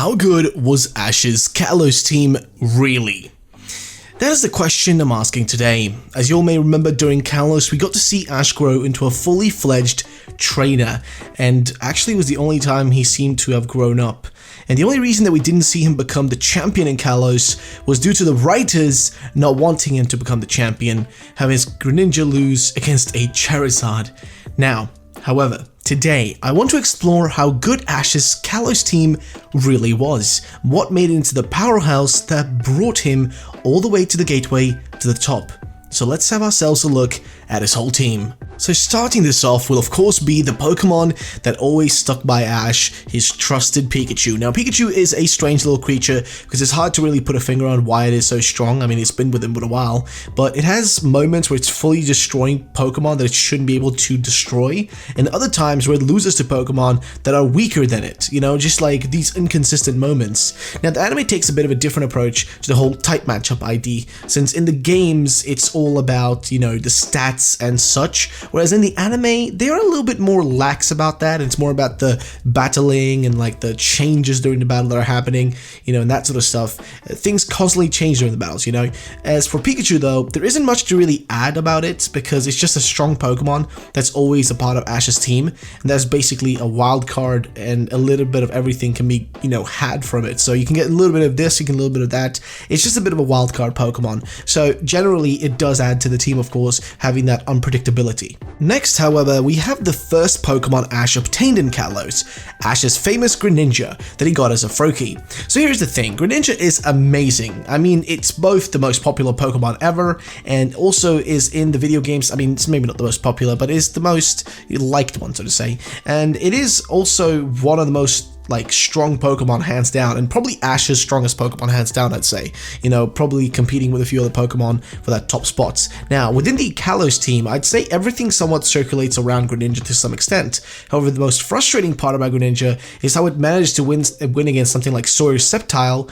How good was Ash's Kalos team really? That is the question I'm asking today. As you all may remember, during Kalos, we got to see Ash grow into a fully fledged trainer, and actually was the only time he seemed to have grown up. And the only reason that we didn't see him become the champion in Kalos was due to the writers not wanting him to become the champion, having his Greninja lose against a Charizard. Now, however, today, I want to explore how good Ash's Kalos team really was, what made it into the powerhouse that brought him all the way to the gateway to the top. So let's have ourselves a look at his whole team. So starting this off will of course be the Pokemon that always stuck by Ash, his trusted Pikachu. Now Pikachu is a strange little creature because it's hard to really put a finger on why it is so strong. I mean, it's been with him for a while, but it has moments where it's fully destroying Pokemon that it shouldn't be able to destroy, and other times where it loses to Pokemon that are weaker than it, you know, just like these inconsistent moments. Now the anime takes a bit of a different approach to the whole type matchup ID, since in the games it's all about, you know, the stats and such, whereas in the anime they're a little bit more lax about that. It's more about the battling and like the changes during the battle that are happening, you know, and that sort of stuff. Things constantly change during the battles, you know. As for Pikachu though, there isn't much to really add about it because it's just a strong Pokemon that's always a part of Ash's team, and that's basically a wild card, and a little bit of everything can be, you know, had from it. So you can get a little bit of this, you can get a little bit of that. It's just a bit of a wild card Pokemon. So generally it does add to the team, of course, having that unpredictability. Next, however, we have the first Pokemon Ash obtained in Kalos, Ash's famous Greninja that he got as a Froakie. So here's the thing, Greninja is amazing. I mean, it's both the most popular Pokemon ever, and also is in the video games. I mean, it's maybe not the most popular, but is the most liked one, so to say. And it is also one of the most like strong Pokemon hands down, and probably Ash's strongest Pokemon hands down, I'd say, you know, probably competing with a few other Pokemon for that top spots. Now within the Kalos team, I'd say everything somewhat circulates around Greninja to some extent. However, the most frustrating part about Greninja is how it managed to win against something like Sawyer's Sceptile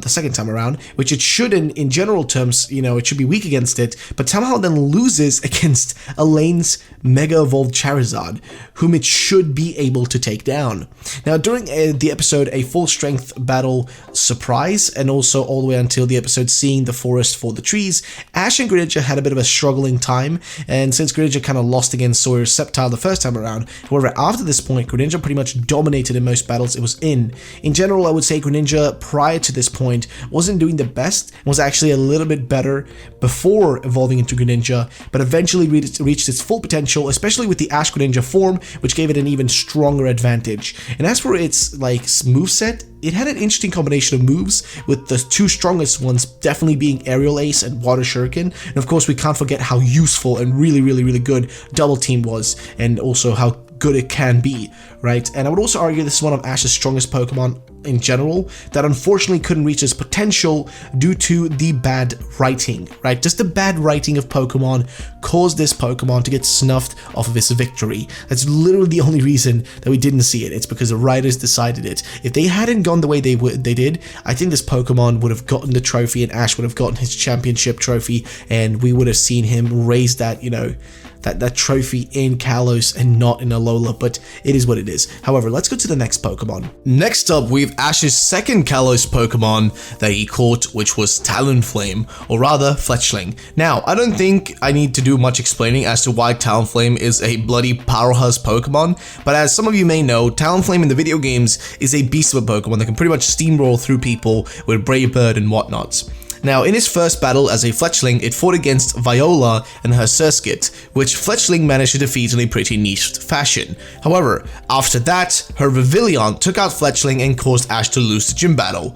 the second time around, which it should, in general terms, you know, it should be weak against it, but somehow then loses against Elaine's Mega Evolved Charizard, whom it should be able to take down. Now during the episode A Full Strength Battle Surprise, and also all the way until the episode Seeing the Forest for the Trees, Ash and Greninja had a bit of a struggling time, and since Greninja kind of lost against Sawyer's Sceptile the first time around, however after this point Greninja pretty much dominated in most battles it was in. In general, I would say Greninja prior to this point wasn't doing the best, and was actually a little bit better before evolving into Greninja, but eventually reached its full potential, especially with the Ash Greninja form, which gave it an even stronger advantage. And as for its like moveset, it had an interesting combination of moves, with the two strongest ones definitely being Aerial Ace and Water Shuriken, and of course we can't forget how useful and really good Double Team was, and also how good it can be, right? And I would also argue this is one of Ash's strongest Pokemon in general that unfortunately couldn't reach its potential due to the bad writing, right? Just the bad writing of Pokemon caused this Pokemon to get snuffed off of its victory. That's literally the only reason that we didn't see it. It's because the writers decided it. If they hadn't gone the way they did, I think this Pokemon would have gotten the trophy, and Ash would have gotten his championship trophy, and we would have seen him raise that, you know, that trophy in Kalos and not in Alola, but it is what it is. However, let's go to the next Pokemon. Next up, we have Ash's second Kalos Pokemon that he caught, which was Talonflame, or rather Fletchling. Now, I don't think I need to do much explaining as to why Talonflame is a bloody powerhouse Pokemon, but as some of you may know, Talonflame in the video games is a beast of a Pokemon that can pretty much steamroll through people with Brave Bird and whatnot. Now, in his first battle as a Fletchling, it fought against Viola and her Surskit, which Fletchling managed to defeat in a pretty niche fashion. However, after that, her Revillon took out Fletchling and caused Ash to lose the gym battle.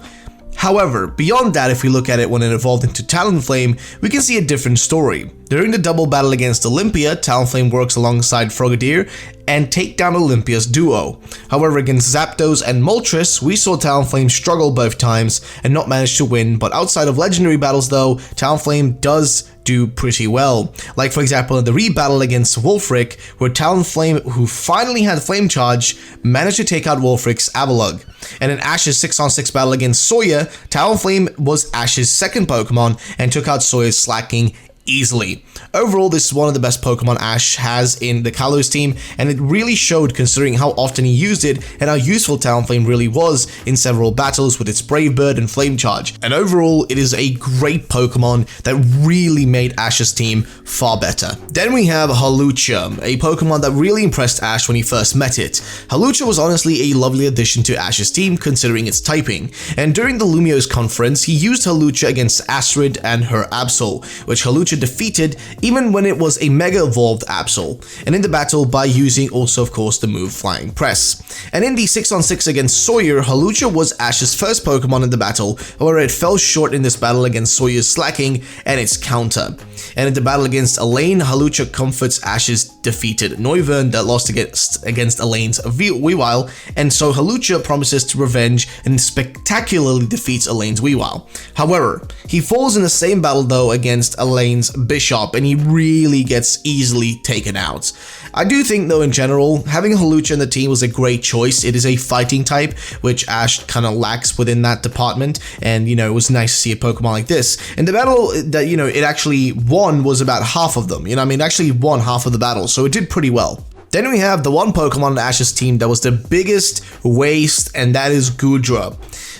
However, beyond that, if we look at it when it evolved into Talonflame, we can see a different story. During the double battle against Olympia, Talonflame works alongside Frogadier and take down Olympia's duo. However, against Zapdos and Moltres, we saw Talonflame struggle both times and not manage to win, but outside of legendary battles though, Talonflame does do pretty well. Like for example in the rebattle against Wulfric, where Talonflame, who finally had Flame Charge, managed to take out Wulfric's Avalugg. And in Ash's 6-on-6 battle against Sawyer, Talonflame was Ash's second Pokemon and took out Sawyer's Slacking easily. Overall, this is one of the best Pokemon Ash has in the Kalos team, and it really showed considering how often he used it and how useful Talonflame really was in several battles with its Brave Bird and Flame Charge. And overall, it is a great Pokemon that really made Ash's team far better. Then we have Hawlucha, a Pokemon that really impressed Ash when he first met it. Hawlucha was honestly a lovely addition to Ash's team considering its typing, and during the Lumiose conference, he used Hawlucha against Astrid and her Absol, which Hawlucha defeated even when it was a Mega Evolved Absol, and in the battle by using also of course the move Flying Press. And in the 6-on-6 against Sawyer, Hawlucha was Ash's first Pokemon in the battle, however it fell short in this battle against Sawyer's Slacking and its counter. And in the battle against Elaine, Hawlucha comforts Ash's defeated Noivern that lost against Elaine's Weavile, and so Hawlucha promises to revenge and spectacularly defeats Elaine's Weavile. However, he falls in the same battle though against Elaine's Bishop, and he really gets easily taken out. I do think though in general, having Hawlucha in the team was a great choice. It is a fighting type, which Ash kind of lacks within that department, and you know, it was nice to see a Pokemon like this. And the battle that, you know, it actually won was about half of them, you know what I mean, it actually won half of the battle, so it did pretty well. Then we have the one Pokemon on Ash's team that was the biggest waste, and that is Goodra.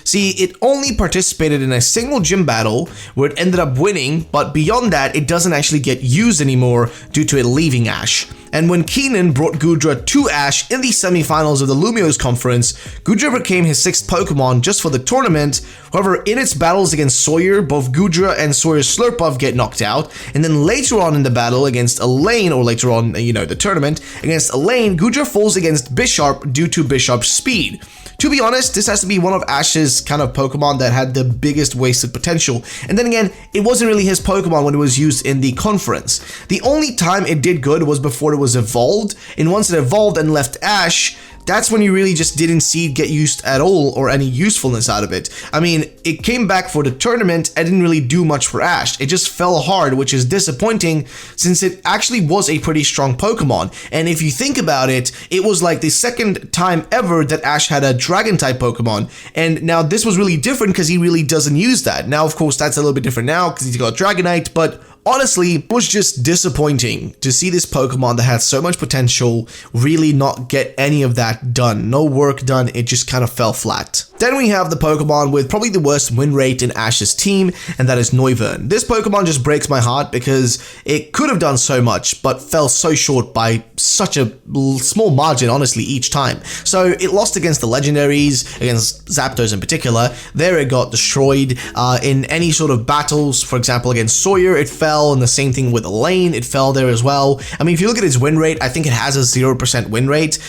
See, it only participated in a single gym battle where it ended up winning, but beyond that, it doesn't actually get used anymore due to it leaving Ash. And when Keenan brought Goodra to Ash in the semifinals of the Lumiose conference, Goodra became his 6th Pokemon just for the tournament. However, in its battles against Sawyer, both Goodra and Sawyer's Slurpuff get knocked out, and then later on in the battle against Elaine, or later on, you know, the tournament, against Elaine, Goodra falls against Bishop due to Bishop's speed. To be honest, this has to be one of Ash's kind of Pokemon that had the biggest wasted potential. And then again, it wasn't really his Pokemon when it was used in the conference. The only time it did good was before it was evolved, and once it evolved and left Ash, that's when you really just didn't see it get used at all or any usefulness out of it. I mean, it came back for the tournament and didn't really do much for Ash. It just fell hard, which is disappointing since it actually was a pretty strong Pokemon. And if you think about it, it was like the second time ever that Ash had a Dragon-type Pokemon. And now this was really different because he really doesn't use that. Now, of course, that's a little bit different now because he's got Dragonite, but honestly, it was just disappointing to see this Pokemon that had so much potential really not get any of that done. No work done, it just kind of fell flat. Then we have the Pokemon with probably the worst win rate in Ash's team, and that is Noivern. This Pokemon just breaks my heart because it could have done so much, but fell so short by such a small margin, honestly, each time. So it lost against the legendaries, against Zapdos in particular. There it got destroyed. In any sort of battles, for example, against Sawyer, it fell, and the same thing with Elaine, it fell there as well. I mean, if you look at its win rate, I think it has a 0% win rate,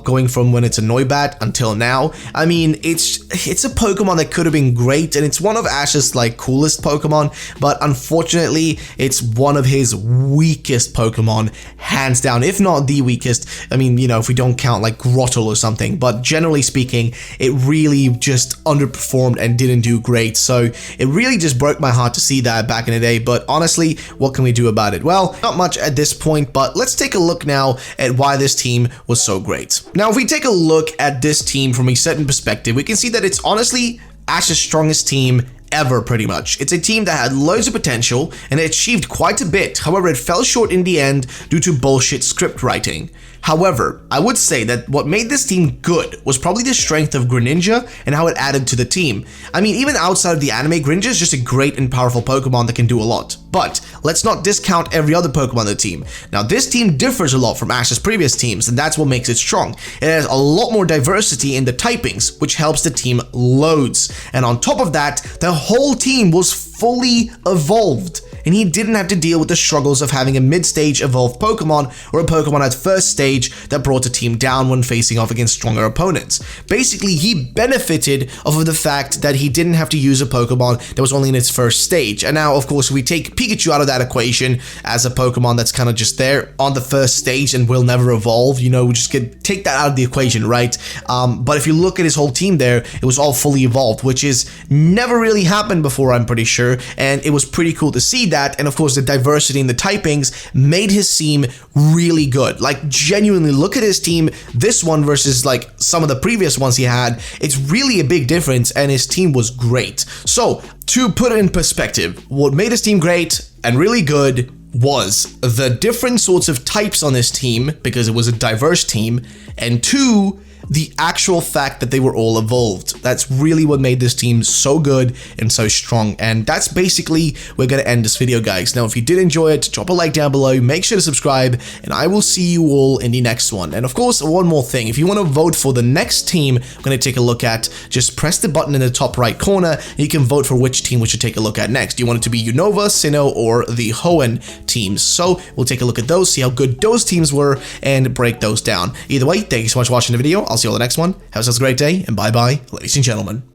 going from when it's a Noibat until now. I mean, it's a Pokemon that could have been great, and it's one of Ash's like coolest Pokemon, but unfortunately, it's one of his weakest Pokemon, hands down, if not the weakest. I mean, you know, if we don't count like Grottle or something, but generally speaking, it really just underperformed and didn't do great. So it really just broke my heart to see that back in the day, but honestly, what can we do about it? Well, not much at this point, but let's take a look now at why this team was so great. Now, if we take a look at this team from a certain perspective, we can see that it's honestly Ash's strongest team ever, pretty much. It's a team that had loads of potential and it achieved quite a bit. However, it fell short in the end due to bullshit script writing. However, I would say that what made this team good was probably the strength of Greninja and how it added to the team. I mean, even outside of the anime, Greninja is just a great and powerful Pokemon that can do a lot. But let's not discount every other Pokemon on the team. Now, this team differs a lot from Ash's previous teams, and that's what makes it strong. It has a lot more diversity in the typings, which helps the team loads. And on top of that, the whole team was fully evolved, and he didn't have to deal with the struggles of having a mid-stage evolved Pokemon or a Pokemon at first stage that brought the team down when facing off against stronger opponents. Basically, he benefited off of the fact that he didn't have to use a Pokemon that was only in its first stage. And now, of course, we take Pikachu out of that equation as a Pokemon that's kind of just there on the first stage and will never evolve. You know, we just take that out of the equation, right? But if you look at his whole team there, it was all fully evolved, which is never really happened before, I'm pretty sure. And it was pretty cool to see that. And of course, the diversity in the typings made his team really good. Like, genuinely, look at his team, this one versus like some of the previous ones he had. It's really a big difference, and his team was great. So, to put it in perspective, what made his team great, and really good was the different sorts of types on this team, because it was a diverse team, and 2, the actual fact that they were all evolved. That's really what made this team so good and so strong. And that's basically we're going to end this video, guys. Now, if you did enjoy it, drop a like down below, make sure to subscribe, and I will see you all in the next one. And of course, one more thing, if you want to vote for the next team I'm going to take a look at, just press the button in the top right corner and you can vote for which team we should take a look at next. Do you want it to be Unova, Sinnoh, or the Hoenn teams? So we'll take a look at those, see how good those teams were, and break those down. Either way, thank you so much for watching the video. I'll see you all in the next one. Have yourselves a great day, and bye-bye, ladies and gentlemen.